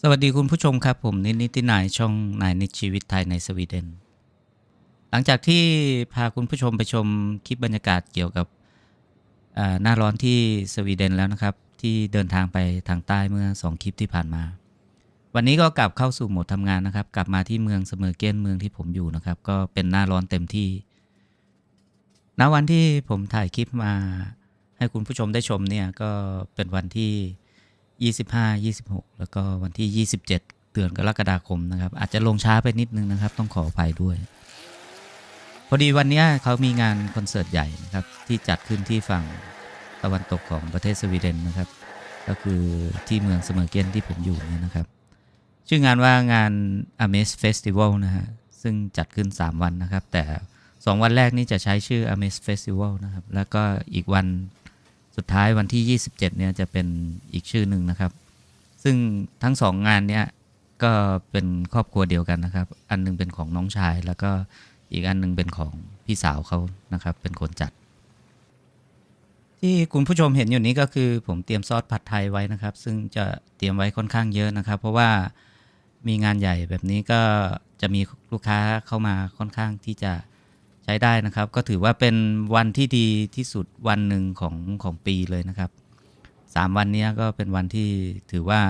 สวัสดีคุณผู้ชมครับผมนิตินายช่องนายนิชีวิตไทยในสวีเดนหลังจากที่พาคุณผู้ชมไปชมคลิปบรรยากาศเกี่ยวกับหน้าร้อนที่สวีเดนแล้วนะครับที่เดินทางไปทางใต้เมื่อ2คลิปที่ผ่านมาวันนี้ก็กลับเข้าสู่โหมดทำงานนะครับกลับมาที่เมืองเสมอเกนเมืองที่ผมอยู่นะครับก็เป็นหน้าร้อนเต็มที่ณวันที่ผมถ่ายคลิปมาให้คุณผู้ชมได้ชมเนี่ยก็เป็นวันที่25 26แล้วก็วันที่27เดือนกรกฎาคมนะครับอาจจะลงช้าไปนิดนึงนะครับต้องขออภัยด้วยพอดีวันนี้เขามีงานคอนเสิร์ตใหญ่นะครับที่จัดขึ้นที่ฝั่งตะวันตกของประเทศสวีเดนนะครับก็คือที่เมืองเสมอเกนที่ผมอยู่เนี่ยนะครับชื่องานว่างาน Amaze Festival นะฮะซึ่งจัดขึ้น3วันนะครับแต่2วันแรกนี้จะใช้ชื่อ Amaze Festival นะครับแล้วก็อีกวันสุดท้ายวันที่27เนี่ยจะเป็นอีกชื่อหนึ่งนะครับซึ่งทั้ง2งานเนี้ยก็เป็นครอบครัวเดียวกันนะครับอันนึงเป็นของน้องชายแล้วก็อีกอันนึงเป็นของพี่สาวเขานะครับเป็นคนจัดที่คุณผู้ชมเห็นอยู่นี้ก็คือผมเตรียมซอสผัดไทยไว้นะครับซึ่งจะเตรียมไว้ค่อนข้างเยอะนะครับเพราะว่ามีงานใหญ่แบบนี้ก็จะมีลูกค้าเข้ามาค่อนข้างที่จะใช้ได้นะครับก็ถือว่าเป็นวันที่ดีที่สุดวันหนึ่งของปีเลยนะครับ3วันนี้ก็เป็นวันที่ถือว่า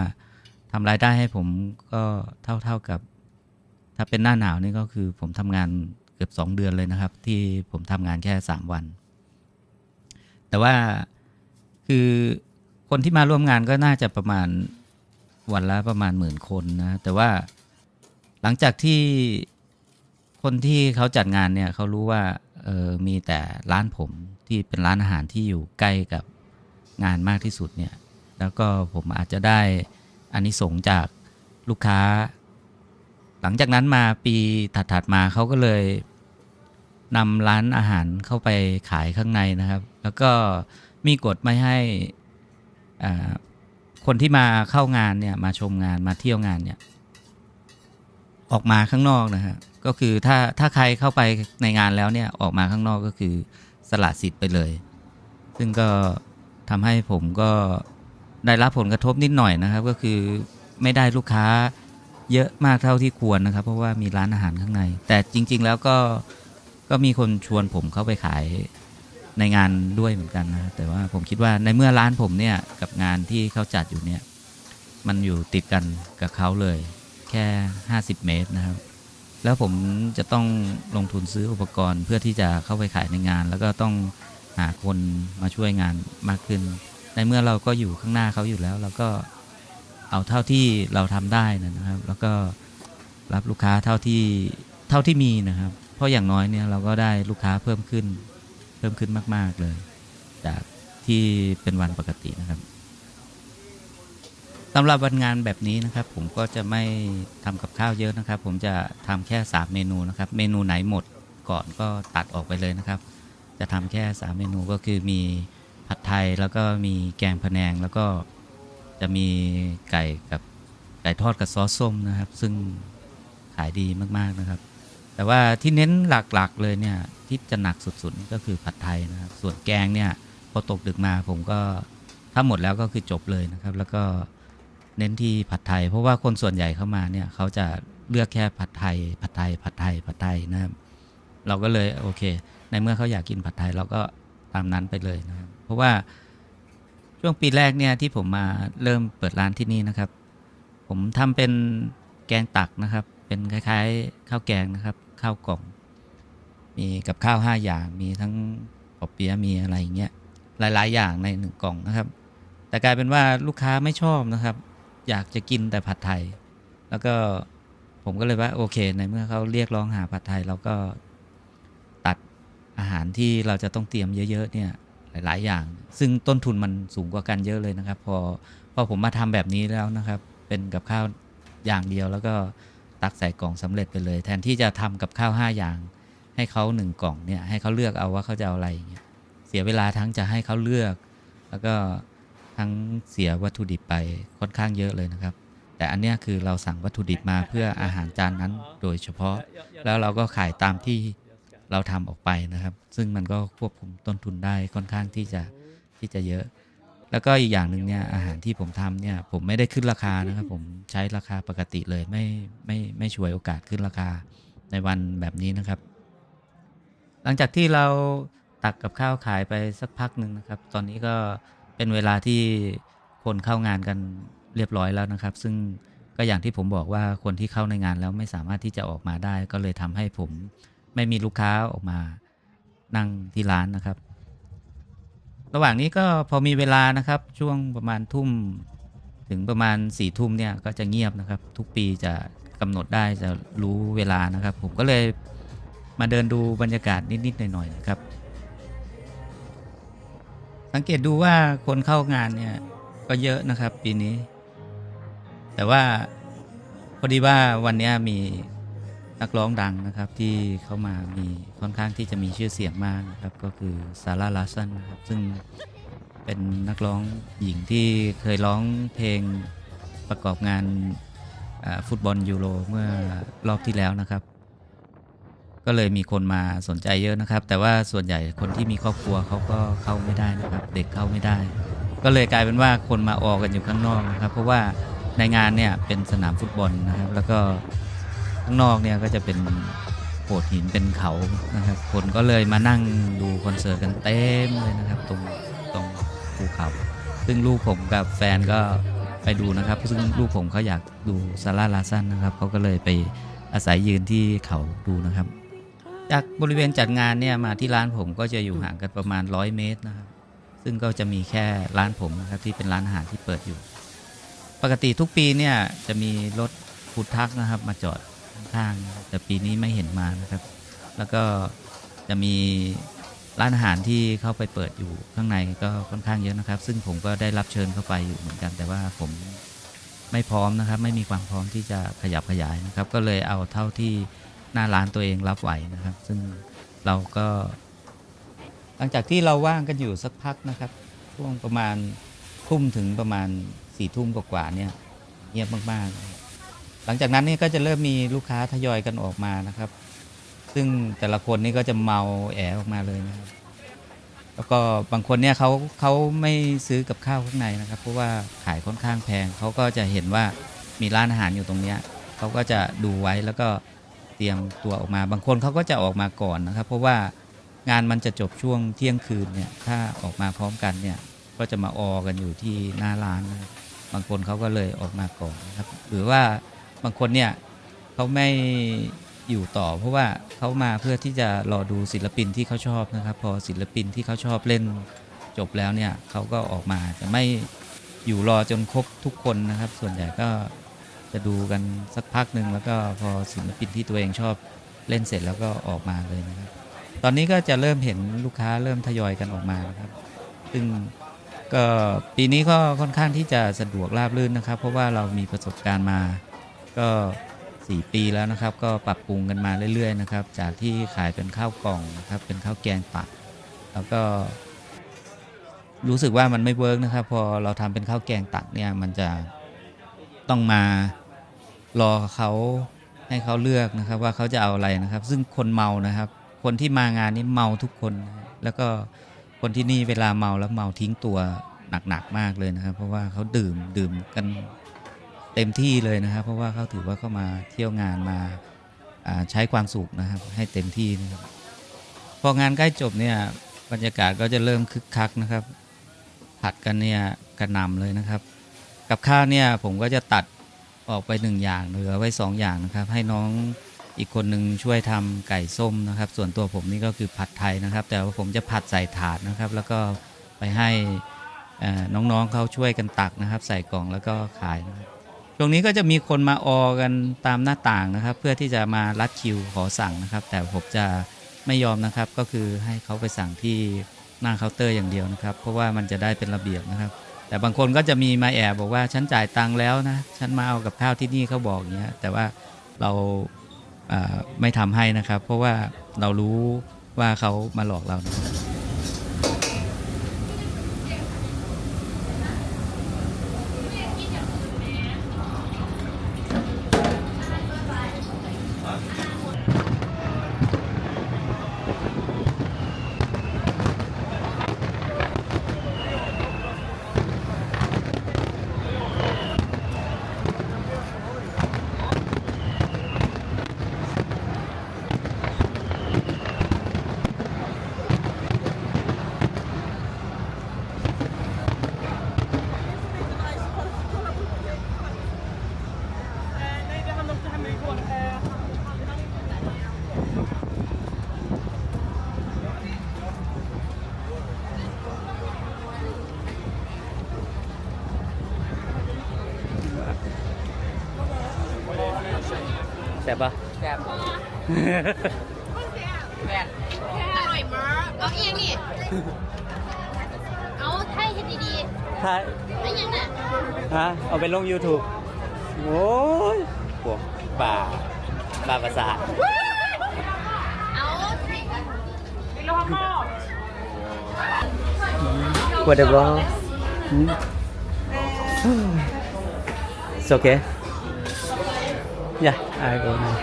ทำรายได้ให้ผมก็เท่ากับถ้าเป็นหน้าหนาวนี่ก็คือผมทำงานเกือบ2เดือนเลยนะครับที่ผมทำงานแค่3วันแต่ว่าคือคนที่มาร่วมงานก็น่าจะประมาณวันละประมาณ10,000คนนะแต่ว่าหลังจากที่คนที่เขาจัดงานเนี่ยเขารู้ว่ามีแต่ร้านผมที่เป็นร้านอาหารที่อยู่ใกล้กับงานมากที่สุดเนี่ยแล้วก็ผมอาจจะได้อานิสงส์จากลูกค้าหลังจากนั้นมาปีถัดๆมาเขาก็เลยนำร้านอาหารเข้าไปขายข้างในนะครับแล้วก็มีกฎไม่ให้อ่าคนที่มาเข้างานเนี่ยมาชมงานมาเที่ยวงานเนี่ยออกมาข้างนอกนะฮะก็คือถ้าใครเข้าไปในงานแล้วเนี่ยออกมาข้างนอกก็คือสละสิทธิ์ไปเลยซึ่งก็ทำให้ผมก็ได้รับผลกระทบนิดหน่อยนะครับก็คือไม่ได้ลูกค้าเยอะมากเท่าที่ควรนะครับเพราะว่ามีร้านอาหารข้างในแต่จริงๆแล้วก็มีคนชวนผมเข้าไปขายในงานด้วยเหมือนกันนะแต่ว่าผมคิดว่าในเมื่อร้านผมเนี่ยกับงานที่เขาจัดอยู่เนี่ยมันอยู่ติดกันกับเขาเลยแค่50 เมตรนะครับแล้วผมจะต้องลงทุนซื้ออุปกรณ์เพื่อที่จะเข้าไปขายในงานแล้วก็ต้องหาคนมาช่วยงานมากขึ้นในเมื่อเราก็อยู่ข้างหน้าเขาอยู่แล้วเราก็เอาเท่าที่เราทำได้นะครับแล้วก็รับลูกค้าเท่าที่มีนะครับเพราะอย่างน้อยเนี่ยเราก็ได้ลูกค้าเพิ่มขึ้นมากๆเลยจากที่เป็นวันปกตินะครับสำหรับวันงานแบบนี้นะครับผมก็จะไม่ทำกับข้าวเยอะนะครับผมจะทำแค่3เมนูนะครับเมนูไหนหมดก่อนก็ตัดออกไปเลยนะครับจะทำแค่3เมนูก็คือมีผัดไทยแล้วก็มีแกงพะแนงแล้วก็จะมีไก่กับไก่ทอดกับซอสส้มนะครับซึ่งขายดีมากๆนะครับแต่ว่าที่เน้นหลักๆเลยเนี่ยที่จะหนักสุดๆก็คือผัดไทยนะครับส่วนแกงเนี่ยพอตกดึกมาผมก็ถ้าหมดแล้วก็คือจบเลยนะครับแล้วก็เน้นที่ผัดไทยเพราะว่าคนส่วนใหญ่เข้ามาเนี่ยเขาจะเลือกแค่ผัดไทยนะครับเราก็เลยโอเคในเมื่อเขาอยากกินผัดไทยเราก็ตามนั้นไปเลยนะครับเพราะว่าช่วงปีแรกเนี่ยที่ผมมาเริ่มเปิดร้านที่นี่นะครับผมทำเป็นแกงตักนะครับเป็นคล้ายๆข้าวแกงนะครับข้าวกล่องมีกับข้าว5อย่างมีทั้งปอเปี๊ยะมีอะไรอย่างเงี้ยหลายๆอย่างใน1กล่องนะครับแต่กลายเป็นว่าลูกค้าไม่ชอบนะครับอยากจะกินแต่ผัดไทยแล้วก็ผมก็เลยว่าโอเคในเมื่อเขาเรียกร้องหาผัดไทยเราก็ตัดอาหารที่เราจะต้องเตรียมเยอะๆเนี่ยหลายๆอย่างซึ่งต้นทุนมันสูงกว่ากันเยอะเลยนะครับพอผมมาทำแบบนี้แล้วนะครับเป็นกับข้าวอย่างเดียวแล้วก็ตักใส่กล่องสำเร็จไปเลยแทนที่จะทำกับข้าว5อย่างให้เขา1กล่องเนี่ยให้เขาเลือกเอาว่าเขาจะเอาอะไรอย่างเงี้ยเสียเวลาทั้งจะให้เขาเลือกแล้วก็ทั้งเสียวัตถุดิบไปค่อนข้างเยอะเลยนะครับแต่อันเนี้ยคือเราสั่งวัตถุดิบมาเพื่ออาหารจานนั้นโดยเฉพาะแล้วเราก็ขายตามที่เราทำออกไปนะครับซึ่งมันก็ควบคุมต้นทุนได้ค่อนข้างที่จะเยอะ แล้วก็อีกอย่างหนึ่งเนี่ยอาหารที่ผมทำเนี่ยผมไม่ได้ขึ้นราคานะครับผมใช้ราคาปกติเลยไม่ฉวยโอกาสขึ้นราคาในวันแบบนี้นะครับ หลังจากที่เราตักกับข้าวขายไปสักพักหนึ่งนะครับตอนนี้ก็เป็นเวลาที่คนเข้างานกันเรียบร้อยแล้วนะครับซึ่งก็อย่างที่ผมบอกว่าคนที่เข้าในงานแล้วไม่สามารถที่จะออกมาได้ก็เลยทำให้ผมไม่มีลูกค้าออกมานั่งที่ร้านนะครับระหว่างนี้ก็พอมีเวลานะครับช่วงประมาณทุ่มถึงประมาณ4 ทุ่มเนี่ยก็จะเงียบนะครับทุกปีจะกำหนดได้จะรู้เวลานะครับผมก็เลยมาเดินดูบรรยากาศนิดๆหน่อยๆนะครับสังเกตดูว่าคนเข้างานเนี่ยก็เยอะนะครับปีนี้แต่ว่าพอดีว่าวันนี้มีนักร้องดังนะครับที่เข้ามามีค่อนข้างที่จะมีชื่อเสียงมากนะครับก็คือซาร่าลาสันนะครับซึ่งเป็นนักร้องหญิงที่เคยร้องเพลงประกอบงานฟุตบอลยูโรเมื่อรอบที่แล้วนะครับก็เลยมีคนมาสนใจเยอะนะครับแต่ว่าส่วนใหญ่คนที่มีครอบครัวเขาก็เข้าไม่ได้นะครับเด็กเข้าไม่ได้ก็เลยกลายเป็นว่าคนมาออกันอยู่ข้างนอกนะครับเพราะว่าในงานเนี่ยเป็นสนามฟุตบอลนะครับแล้วก็ข้างนอกเนี่ยก็จะเป็นโขดหินเป็นเขานะครับคนก็เลยมานั่งดูคอนเสิร์ตกันเต็มเลยนะครับตรงภูเขาซึ่งลูกผมกับแฟนก็ไปดูนะครับซึ่งลูกผมเขาอยากดูซาร่าลาซันนะครับเขาก็เลยไปอาศัยยืนที่เขาดูนะครับจากบริเวณจัดงานเนี่ยมาที่ร้านผมก็จะอยู่ห่างกันประมาณ100 เมตรนะครับซึ่งก็จะมีแค่ร้านผมนะครับที่เป็นร้านอาหารที่เปิดอยู่ปกติทุกปีเนี่ยจะมีรถฟู้ดทรัคนะครับมาจอดข้างๆแต่ปีนี้ไม่เห็นมานะครับแล้วก็จะมีร้านอาหารที่เข้าไปเปิดอยู่ข้างในก็ค่อนข้างเยอะนะครับซึ่งผมก็ได้รับเชิญเข้าไปอยู่เหมือนกันแต่ว่าผมไม่พร้อมนะครับไม่มีความพร้อมที่จะขยับขยายนะครับก็เลยเอาเท่าที่หน้าร้านตัวเองรับไหวนะครับซึ่งเราก็หลังจากที่เราว่างกันอยู่สักพักนะครับช่วงประมาณทุ่มถึงประมาณ4 ทุ่มกว่าๆเนี่ยเงียบมากๆหลังจากนั้นนี่ก็จะเริ่มมีลูกค้าทยอยกันออกมานะครับซึ่งแต่ละคนนี่ก็จะเมาแอออกมาเลยนะครับแล้วก็บางคนเนี่ยเขาไม่ซื้อกับข้าวข้างในนะครับเพราะว่าขายค่อนข้างแพงเขาก็จะเห็นว่ามีร้านอาหารอยู่ตรงเนี้ยเขาก็จะดูไว้แล้วก็เตรียมตัวออกมาบางคนเขาก็จะออกมาก่อนนะครับเพราะว่างานมันจะจบช่วงเที่ยงคืนเนี่ยถ้าออกมาพร้อมกันเนี่ยก็จะมาออกันอยู่ที่หน้าร้านนะครับบางคนเขาก็เลยออกมาก่อนนะครับหรือว่าบางคนเนี่ยเขาไม่อยู่ต่อเพราะว่าเขามาเพื่อที่จะรอดูศิลปินที่เขาชอบนะครับพอศิลปินที่เขาชอบเล่นจบแล้วเนี่ยเขาก็ออกมาจะไม่อยู่รอจนครบทุกคนนะครับส่วนใหญ่ก็จะดูกันสักพักหนึ่งแล้วก็พอศิลปินที่ตัวเองชอบเล่นเสร็จแล้วก็ออกมาเลยนะครับตอนนี้ก็จะเริ่มเห็นลูกค้าเริ่มทยอยกันออกมานะครับซึ่งก็ปีนี้ก็ค่อนข้างที่จะสะดวกราบรื่นนะครับเพราะว่าเรามีประสบการณ์มาก็4 ปีแล้วนะครับก็ปรับปรุงกันมาเรื่อยๆนะครับจากที่ขายเป็นข้าวกล่องนะครับเป็นข้าวแกงปักแล้วก็รู้สึกว่ามันไม่เวิร์กนะครับพอเราทำเป็นข้าวแกงตักเนี่ยมันจะต้องมารอเขาให้เขาเลือกนะครับว่าเขาจะเอาอะไรนะครับซึ่งคนเมานะครับคนที่มางานนี้เมาทุกคนนะแล้วก็คนที่นี่เวลาเมาแล้วเมาทิ้งตัวหนักๆมากเลยนะครับเพราะว่าเขาดื่มกันเต็มที่เลยนะครับเพราะว่าเขาถือว่าเขามาเที่ยวงานมาใช้ความสุขนะครับให้เต็มที่นะครับพองานใกล้จบเนี่ยบรรยากาศก็จะเริ่มคึกคักนะครับผัดกันเนี่ยกระหน่ำเลยนะครับกับข้าวเนี่ยผมก็จะตัดออกไป1 อย่างเหลือไว้2 อย่างนะครับให้น้องอีกคนหนึ่งช่วยทำไก่ส้มนะครับส่วนตัวผมนี่ก็คือผัดไทยนะครับแต่ว่าผมจะผัดใส่ถาดนะครับแล้วก็ไปให้น้องๆเขาช่วยกันตักนะครับใส่กล่องแล้วก็ขายนะครับตรงนี้ก็จะมีคนมาออกันตามหน้าต่างนะครับเพื่อที่จะมารัดคิวขอสั่งนะครับแต่ผมจะไม่ยอมนะครับก็คือให้เขาไปสั่งที่หน้าเคาน์เตอร์อย่างเดียวนะครับเพราะว่ามันจะได้เป็นระเบียบนะครับแต่บางคนก็จะมีมาแอบบอกว่าฉันจ่ายตังค์แล้วนะฉันมาเอากับข้าวที่นี่เขาบอกอย่างเงี้ยแต่ว่าเราไม่ทำให้นะครับเพราะว่าเรารู้ว่าเขามาหลอกเรานะครับ แซ่บปะ แบบแบบ อร่อยมากเอาเอียงนี่ เอาไทยเห็นดี ใช่ ๆไอ้ยังน่ะ ฮะเอาไปลง YouTube โอ้ยพวกป่าภาษา เอาไทย whatever it's okay yeah I go now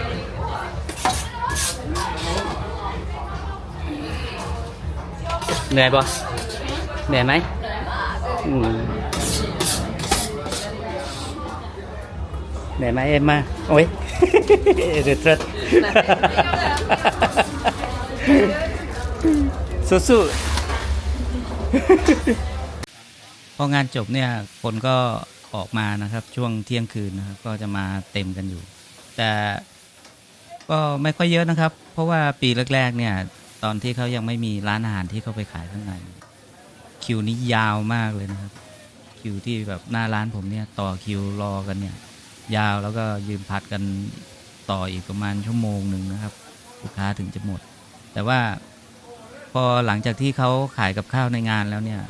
เหนื่อยปะเหนื่อยไหมเหนื่อยไหมเอ็มมาโอ้ย เดือดร้อนสู้ๆ พองานจบเนี่ยคนก็ออกมานะครับช่วงเที่ยงคืนนะครับก็จะมาเต็มกันอยู่ แต่ก็ไม่ค่อยเยอะนะครับ เพราะว่าปีแรกๆเนี่ยตอนที่เขายังไม่มีร้านอาหารที่เขาไปขายข้างในคิวนี้ยาวมากเลยนะครับคิวที่แบบหน้าร้านผมเนี่ยต่อคิวรอกันเนี่ยยาวแล้วก็ยืนพัดกันต่ออีกประมาณชั่วโมงหนึ่งนะครับลูกค้าถึงจะหมด แต่ว่าพอหลังจากที่เขาขายกับข้าวในงานแล้วเนี่ย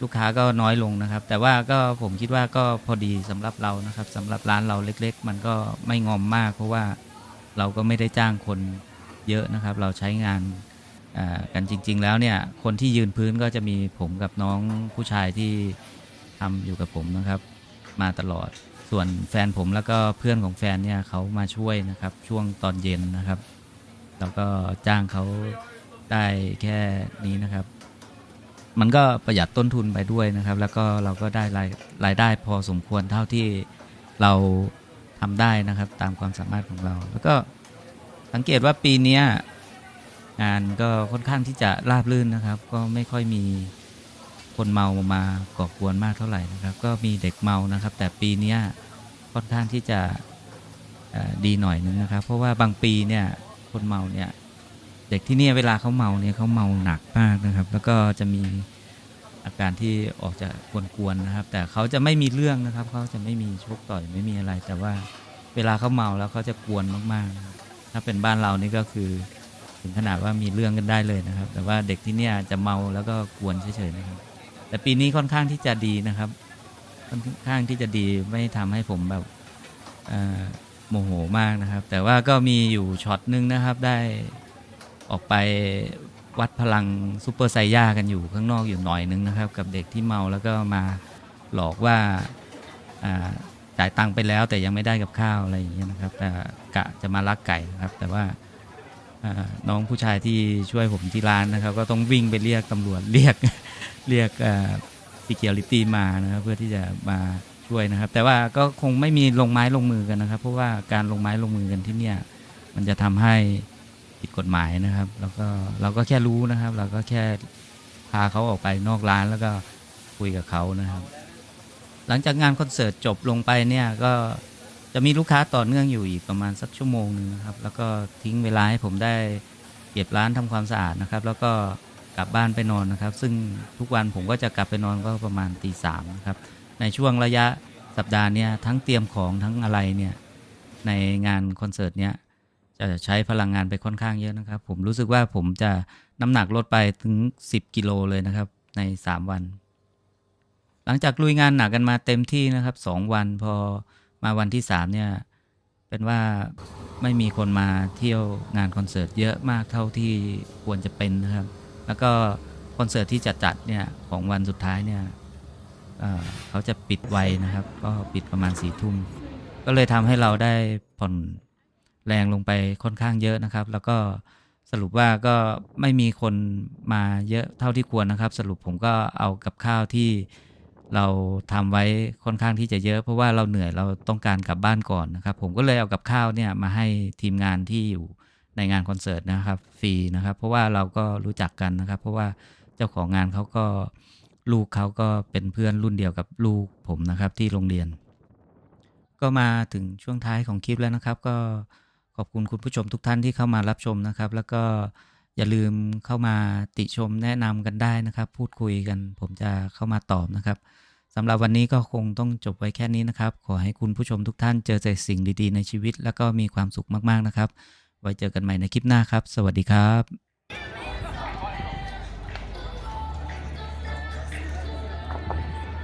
ลูกค้าก็น้อยลงนะครับ แต่ว่าก็ผมคิดว่าก็พอดีสำหรับเรานะครับสำหรับร้านเราเล็กๆมันก็ไม่งอมมาก เพราะว่าเราก็ไม่ได้จ้างคนเยอะนะครับเราใช้งานกันจริงๆแล้วเนี่ยคนที่ยืนพื้นก็จะมีผมกับน้องผู้ชายที่ทำอยู่กับผมนะครับมาตลอดส่วนแฟนผมแล้วก็เพื่อนของแฟนเนี่ยเขามาช่วยนะครับช่วงตอนเย็นนะครับแล้วก็จ้างเขาได้แค่นี้นะครับมันก็ประหยัดต้นทุนไปด้วยนะครับแล้วก็เราก็ได้รายได้พอสมควรเท่าที่เราทำได้นะครับตามความสามารถของเราแล้วก็สังเกตว่าปีนี้งานก็ค่อนข้างที่จะราบรื่นนะครับก็ไม่ค่อยมีคนเมามาก่อกวนมากเท่าไหร่นะครับก็มีเด็กเมานะครับแต่ปีนี้ค่อนข้างที่จะดีหน่อยนึงนะครับเพราะว่าบางปีเนี่ยคนเมาเนี่ยเด็กที่นี่เวลาเขาเมาเนี่ยเขาเมาหนักมากนะครับแล้วก็จะมีอาการที่ออกจะกวนๆนะครับแต่เขาจะไม่มีเรื่องนะครับเขาจะไม่มีชกต่อยไม่มีอะไรแต่ว่าเวลาเขาเมาแล้วเขาจะกวนมากๆนะครับถ้าเป็นบ้านเรานี่ก็คือถึงขนาดว่ามีเรื่องกันได้เลยนะครับแต่ว่าเด็กที่นี่จะเมาแล้วก็กวนเฉยๆนะครับแต่ปีนี้ค่อนข้างที่จะดีนะครับค่อนข้างที่จะดีไม่ทำให้ผมแบบโมโหมากนะครับแต่ว่าก็มีอยู่ช็อตนึงนะครับได้ออกไปวัดพลังซูเปอร์ไซย่ากันอยู่ข้างนอกอยู่หน่อยนึงนะครับกับเด็กที่เมาแล้วก็มาหลอกว่าจ่ายตังค์ไปแล้วแต่ยังไม่ได้กับข้าวอะไรอย่างเงี้ยนะครับแต่กะจะมาลักไก่นะครับแต่ว่าน้องผู้ชายที่ช่วยผมที่ร้านนะครับก็ต้องวิ่งไปเรียกตำรวจเรียก security มานะครับเพื่อที่จะมาช่วยนะครับแต่ว่าก็คงไม่มีลงไม้ลงมือกันนะครับเพราะว่าการลงไม้ลงมือกันที่เนี่ยมันจะทำให้ผิดกฎหมายนะครับแล้วก็เราก็แค่รู้นะครับเราก็แค่พาเขาออกไปนอกร้านแล้วก็คุยกับเขานะครับหลังจากงานคอนเสิร์ตจบลงไปเนี่ยก็จะมีลูกค้าต่อเนื่องอยู่อีกประมาณสักชั่วโมงนึงนะครับแล้วก็ทิ้งเวลาให้ผมได้เก็บร้านทำความสะอาดนะครับแล้วก็กลับบ้านไปนอนนะครับซึ่งทุกวันผมก็จะกลับไปนอนก็ประมาณตี 3นะครับในช่วงระยะสัปดาห์นี้ทั้งเตรียมของทั้งอะไรเนี่ยในงานคอนเสิร์ตเนี้ยจะใช้พลังงานไปค่อนข้างเยอะนะครับผมรู้สึกว่าผมจะน้ำหนักลดไปถึง10 กิโลเลยนะครับใน3 วันหลังจากลุยงานหนักกันมาเต็มที่นะครับ2 วันพอมาวันที่3เนี่ยเป็นว่าไม่มีคนมาเที่ยวงานคอนเสิร์ตเยอะมากเท่าที่ควรจะเป็นนะครับแล้วก็คอนเสิร์ตที่จัดเนี่ยของวันสุดท้ายเนี่ยเขาจะปิดไวนะครับก็ปิดประมาณ4 ทุ่มก็เลยทำให้เราได้ผ่อนแรงลงไปค่อนข้างเยอะนะครับแล้วก็สรุปว่าก็ไม่มีคนมาเยอะเท่าที่ควรนะครับสรุปผมก็เอากับข้าวที่เราทำไว้ค่อนข้างที่จะเยอะเพราะว่าเราเหนื่อยเราต้องการกลับบ้านก่อนนะครับผมก็เลยเอากับข้าวเนี่ยมาให้ทีมงานที่อยู่ในงานคอนเสิร์ตนะครับฟรีนะครับเพราะว่าเราก็รู้จักกันนะครับเพราะว่าเจ้าของงานเขาก็ลูกเขาก็เป็นเพื่อนรุ่นเดียวกับลูกผมนะครับที่โรงเรียนก็มาถึงช่วงท้ายของคลิปแล้วนะครับก็ขอบคุณคุณผู้ชมทุกท่านที่เข้ามารับชมนะครับแล้วก็อย่าลืมเข้ามาติชมแนะนำกันได้นะครับพูดคุยกันผมจะเข้ามาตอบนะครับ สำหรับวันนี้ก็คงต้องจบไว้แค่นี้นะครับ ขอให้คุณผู้ชมทุกท่านเจอแต่สิ่งดีๆในชีวิต แล้วก็มีความสุขมากๆนะครับ ไว้เจอกันใหม่ในคลิปหน้าครับ สวัสดีครับ